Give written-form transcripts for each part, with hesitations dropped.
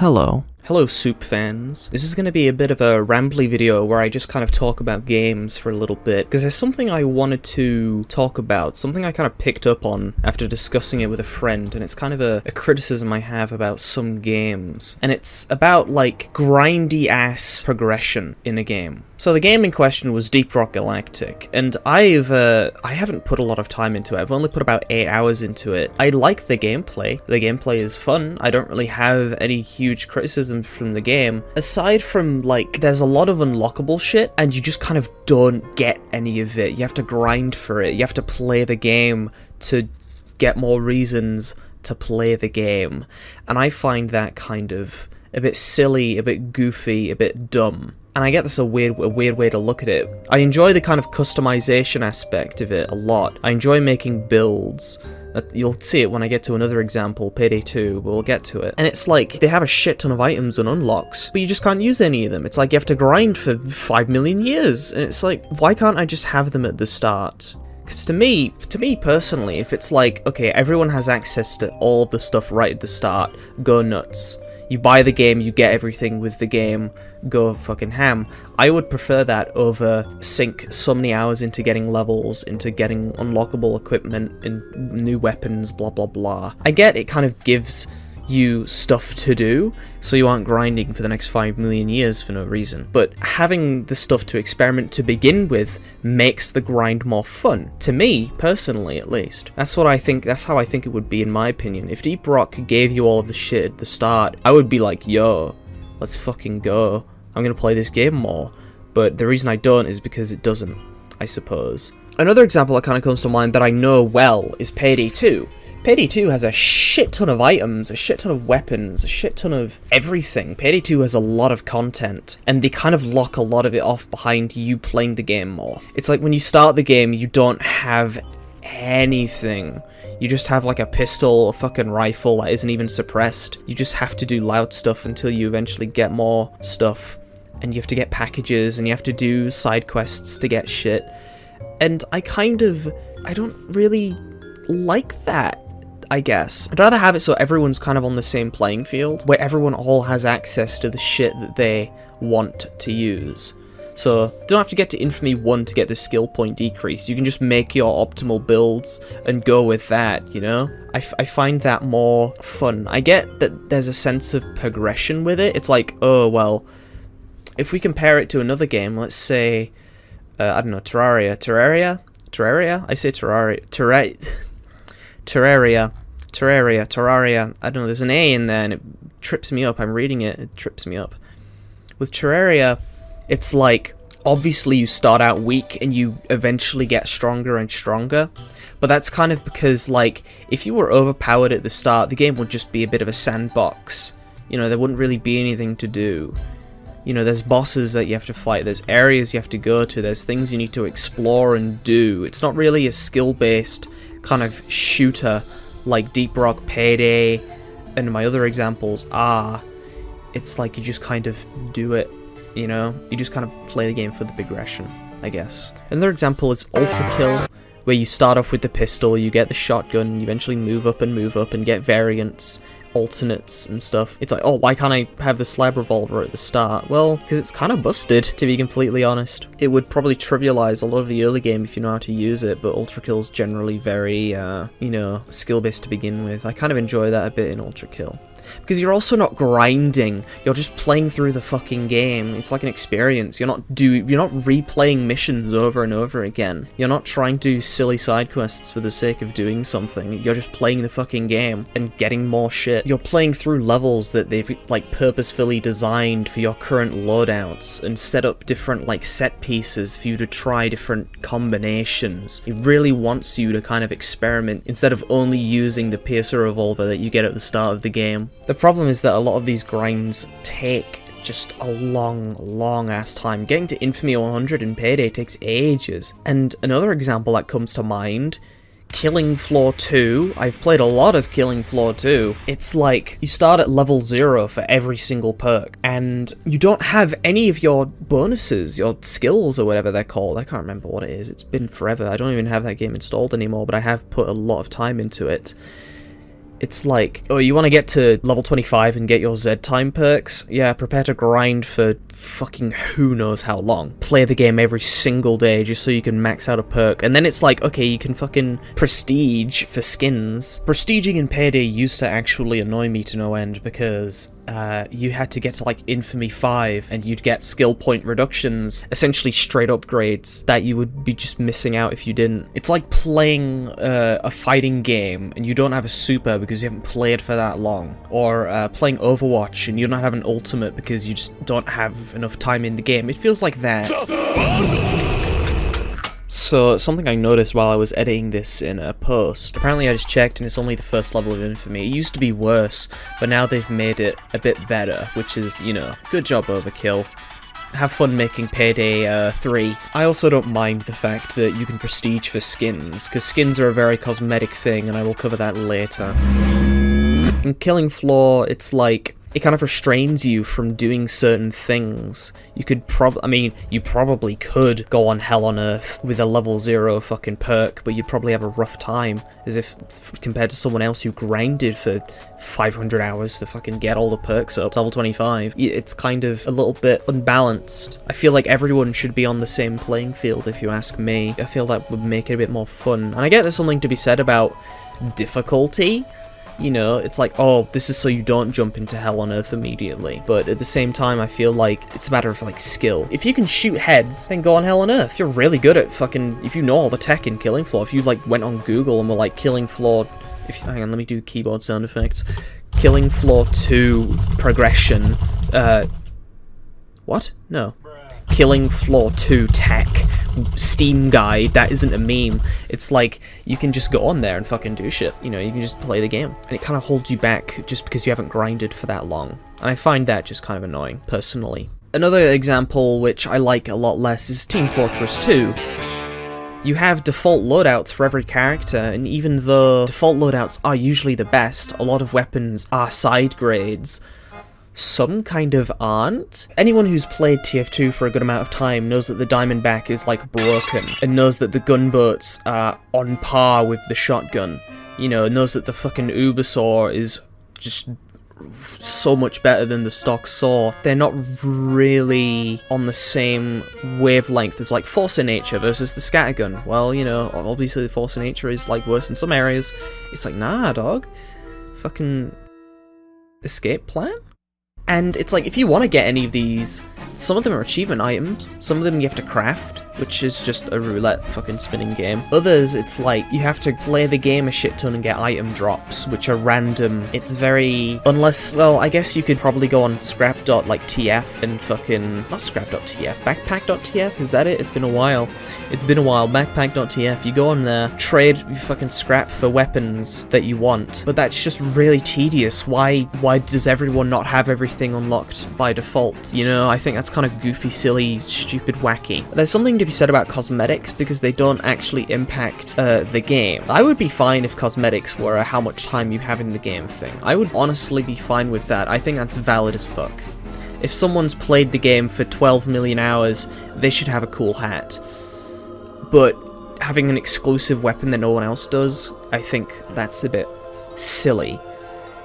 Hello. Hello, Soup fans. This is going to be a bit of a rambly video where I just kind of talk about games for a little bit, because there's something I wanted to talk about, something I kind of picked up on after discussing it with a friend, and it's kind of a criticism I have about some games. And it's about, like, grindy-ass progression in a game. So the game in question was Deep Rock Galactic, and I haven't put a lot of time into it. I've only put about 8 hours into it. I like the gameplay. The gameplay is fun. I don't really have any huge criticism from the game. Aside from, like, there's a lot of unlockable shit, and you just kind of don't get any of it. You have to grind for it. You have to play the game to get more reasons to play the game. And I find that kind of a bit silly, a bit goofy, a bit dumb. And I get this a weird way to look at it. I enjoy the kind of customization aspect of it a lot. I enjoy making builds. You'll see it when I get to another example, Payday II, but we'll get to it. And it's like, they have a shit ton of items and unlocks, but you just can't use any of them. It's like you have to grind for 5 million years, and it's like, why can't I just have them at the start? Because to me personally, if it's like, okay, everyone has access to all of the stuff right at the start, go nuts. You buy the game, you get everything with the game, go fucking ham. I would prefer that over sink so many hours into getting levels, into getting unlockable equipment and new weapons, blah blah blah. I get it kind of gives you stuff to do, so you aren't grinding for the next 5 million years for no reason. But having the stuff to experiment to begin with makes the grind more fun. To me, personally at least. That's how I think it would be in my opinion. If Deep Rock gave you all of the shit at the start, I would be like, yo, let's fucking go. I'm gonna play this game more. But the reason I don't is because it doesn't, I suppose. Another example that kind of comes to mind that I know well is Payday II. Payday 2 has a shit ton of items, a shit ton of weapons, a shit ton of everything. Payday 2 has a lot of content, and they kind of lock a lot of it off behind you playing the game more. It's like when you start the game, you don't have anything. You just have like a pistol, a fucking rifle that isn't even suppressed. You just have to do loud stuff until you eventually get more stuff. And you have to get packages, and you have to do side quests to get shit. And I don't really like that, I guess. I'd rather have it so everyone's kind of on the same playing field, where everyone all has access to the shit that they want to use. So, you don't have to get to Infamy 1 to get the skill point decrease. You can just make your optimal builds and go with that, you know? I find that more fun. I get that there's a sense of progression with it. It's like, oh, well, if we compare it to another game, let's say, I don't know, Terraria? I say Terraria. I don't know, there's an A in there and it trips me up. I'm reading it, it trips me up. With Terraria, it's like, obviously you start out weak and you eventually get stronger and stronger. But that's kind of because, like, if you were overpowered at the start, the game would just be a bit of a sandbox. You know, there wouldn't really be anything to do. You know, there's bosses that you have to fight, there's areas you have to go to, there's things you need to explore and do. It's not really a skill-based kind of shooter like Deep Rock, Payday, and my other examples are. It's like you just kind of do it, you know? You just kind of play the game for the progression, I guess. Another example is Ultrakill, where you start off with the pistol, you get the shotgun, and you eventually move up and get variants, alternates and stuff. It's like, oh, why can't I have the slab revolver at the start? Well, because it's kind of busted, to be completely honest. It would probably trivialize a lot of the early game if you know how to use it, but Ultrakill's generally very, you know, skill-based to begin with. I kind of enjoy that a bit in Ultrakill. Because you're also not grinding, you're just playing through the fucking game. It's like an experience. You're not replaying missions over and over again. You're not trying to do silly side quests for the sake of doing something. You're just playing the fucking game and getting more shit. You're playing through levels that they've, like, purposefully designed for your current loadouts and set up different, like, set pieces for you to try different combinations. It really wants you to kind of experiment instead of only using the piercer revolver that you get at the start of the game. The problem is that a lot of these grinds take just a long ass time. Getting to Infamy 100 in Payday takes ages. And another example that comes to mind, Killing Floor 2. I've played a lot of Killing Floor 2. It's like, you start at level 0 for every single perk, and you don't have any of your bonuses, your skills or whatever they're called. I can't remember what it is. It's been forever. I don't even have that game installed anymore, but I have put a lot of time into it. It's like, oh, you want to get to level 25 and get your Z-Time perks? Yeah, prepare to grind for fucking who knows how long. Play the game every single day just so you can max out a perk. And then it's like, okay, you can fucking prestige for skins. Prestiging in Payday used to actually annoy me to no end because you had to get to like Infamy 5 and you'd get skill point reductions, essentially straight upgrades that you would be just missing out if you didn't. It's like playing a fighting game and you don't have a super because you haven't played for that long, or playing Overwatch and you don't have an ultimate because you just don't have enough time in the game. It feels like that. So, something I noticed while I was editing this in a post, apparently I just checked and it's only the first level of Infamy. It used to be worse, but now they've made it a bit better, which is, you know, good job, Overkill. Have fun making Payday 3. I also don't mind the fact that you can prestige for skins, because skins are a very cosmetic thing, and I will cover that later. In Killing Floor, it's like, it kind of restrains you from doing certain things. You could you probably could go on Hell on Earth with a level 0 fucking perk, but you'd probably have a rough time, as if compared to someone else who grinded for 500 hours to fucking get all the perks up to level 25. It's kind of a little bit unbalanced. I feel like everyone should be on the same playing field, if you ask me. I feel that would make it a bit more fun. And I get there's something to be said about difficulty. You know, it's like, oh, this is so you don't jump into Hell on Earth immediately. But at the same time, I feel like it's a matter of, like, skill. If you can shoot heads, then go on Hell on Earth. You're really good at fucking... If you know all the tech in Killing Floor, if you, like, went on Google and were like, Killing Floor... hang on, let me do keyboard sound effects. Killing Floor 2 progression... What? No. Killing Floor 2 tech Steam guide, that isn't a meme. It's like, you can just go on there and fucking do shit. You know, you can just play the game. And it kind of holds you back just because you haven't grinded for that long. And I find that just kind of annoying, personally. Another example which I like a lot less is Team Fortress 2. You have default loadouts for every character, and even though default loadouts are usually the best, a lot of weapons are side grades. Some kind of aren't. Anyone who's played TF2 for a good amount of time knows that the Diamondback is like broken, and knows that the gunboats are on par with the shotgun. You know, knows that the fucking Ubersaw is just so much better than the stock saw. They're not really on the same wavelength as like Force of Nature versus the Scattergun. Well, you know, obviously the Force of Nature is like worse in some areas. It's like, nah, dog. Fucking escape plan? And it's like, if you want to get any of these, some of them are achievement items, some of them you have to craft, which is just a roulette fucking spinning game. Others, it's like, you have to play the game a shit ton and get item drops, which are random. It's very... Unless, well, I guess you could probably go on scrap.tf and fucking... Not scrap.tf, backpack.tf, is that it? It's been a while. It's been a while, backpack.tf, you go on there, trade your fucking scrap for weapons that you want, but that's just really tedious. Why does everyone not have everything unlocked by default? You know, I think that's kind of goofy, silly, stupid, wacky. There's something to be said about cosmetics because they don't actually impact the game. I would be fine if cosmetics were a how much time you have in the game thing. I would honestly be fine with that. I think that's valid as fuck. If someone's played the game for 12 million hours, they should have a cool hat. But having an exclusive weapon that no one else does, I think that's a bit silly.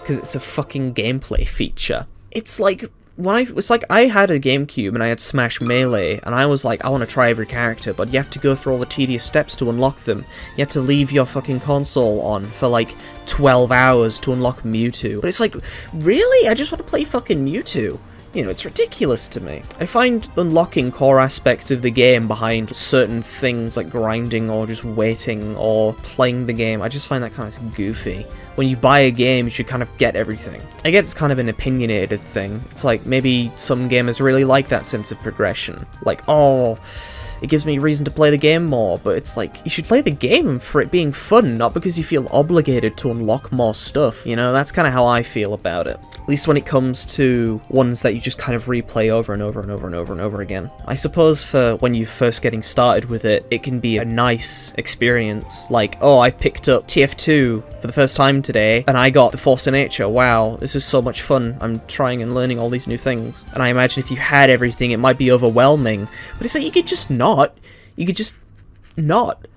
Because it's a fucking gameplay feature. It's like, I had a GameCube and I had Smash Melee, and I was like, I want to try every character, but you have to go through all the tedious steps to unlock them. You have to leave your fucking console on for like 12 hours to unlock Mewtwo. But it's like, really? I just want to play fucking Mewtwo. You know, it's ridiculous to me. I find unlocking core aspects of the game behind certain things like grinding or just waiting or playing the game, I just find that kind of goofy. When you buy a game, you should kind of get everything. I guess it's kind of an opinionated thing. It's like, maybe some gamers really like that sense of progression. Like, oh, it gives me reason to play the game more, but it's like, you should play the game for it being fun, not because you feel obligated to unlock more stuff. You know, that's kind of how I feel about it. At least when it comes to ones that you just kind of replay over and over and over and over and over again. I suppose for when you're first getting started with it, it can be a nice experience. Like, oh, I picked up TF2 for the first time today, and I got the Force of Nature. Wow, this is so much fun. I'm trying and learning all these new things. And I imagine if you had everything, it might be overwhelming. But it's like, you could just not. You could just not.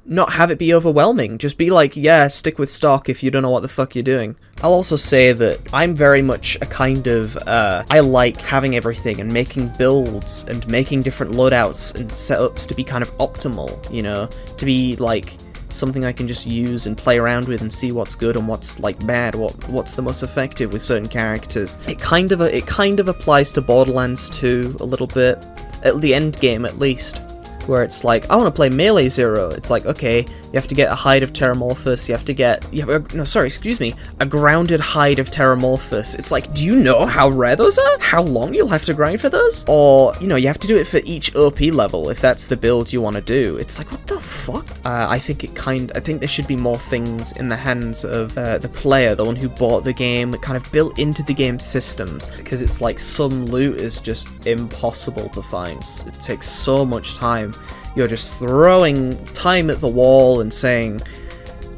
not have it be overwhelming. Just be like, yeah, stick with stock if you don't know what the fuck you're doing. I'll also say that I'm very much a kind of, I like having everything and making builds and making different loadouts and setups to be kind of optimal, you know, to be like something I can just use and play around with and see what's good and what's like bad, what's the most effective with certain characters. It kind of applies to Borderlands 2 a little bit, at the end game at least, where it's like, I want to play Melee Zero. It's like, okay, you have to get a hide of Terramorphous, you have to get, a grounded hide of Terramorphous. It's like, do you know how rare those are? How long you'll have to grind for those? Or, you know, you have to do it for each OP level if that's the build you want to do. It's like, what the fuck? I think there should be more things in the hands of the player, the one who bought the game, kind of built into the game's systems, because it's like some loot is just impossible to find. It takes so much time. You're just throwing time at the wall and saying,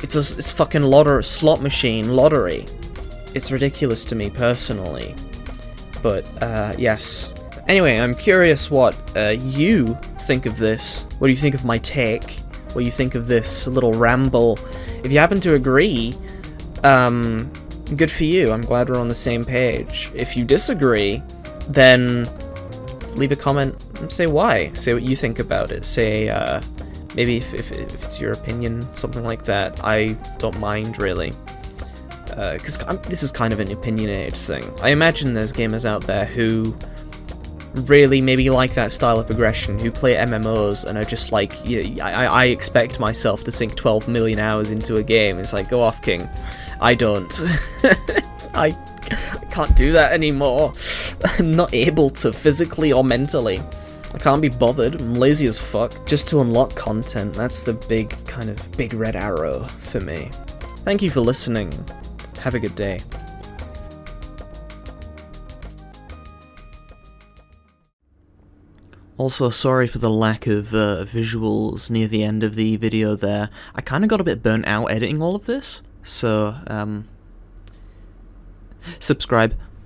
it's fucking slot machine lottery. It's ridiculous to me personally. But, yes. Anyway, I'm curious what you think of this. What do you think of my take? What do you think of this little ramble? If you happen to agree, good for you. I'm glad we're on the same page. If you disagree, then leave a comment and say why. Say what you think about it. Say, maybe if it's your opinion, something like that. I don't mind, really. Because this is kind of an opinionated thing. I imagine there's gamers out there who really maybe like that style of progression, who play MMOs and are just like, yeah, I expect myself to sink 12 million hours into a game. It's like, go off, King. I don't. I can't do that anymore. I'm not able to, physically or mentally. I can't be bothered. I'm lazy as fuck. Just to unlock content, that's the big red arrow for me. Thank you for listening. Have a good day. Also, sorry for the lack of visuals near the end of the video there. I kind of got a bit burnt out editing all of this, so, subscribe.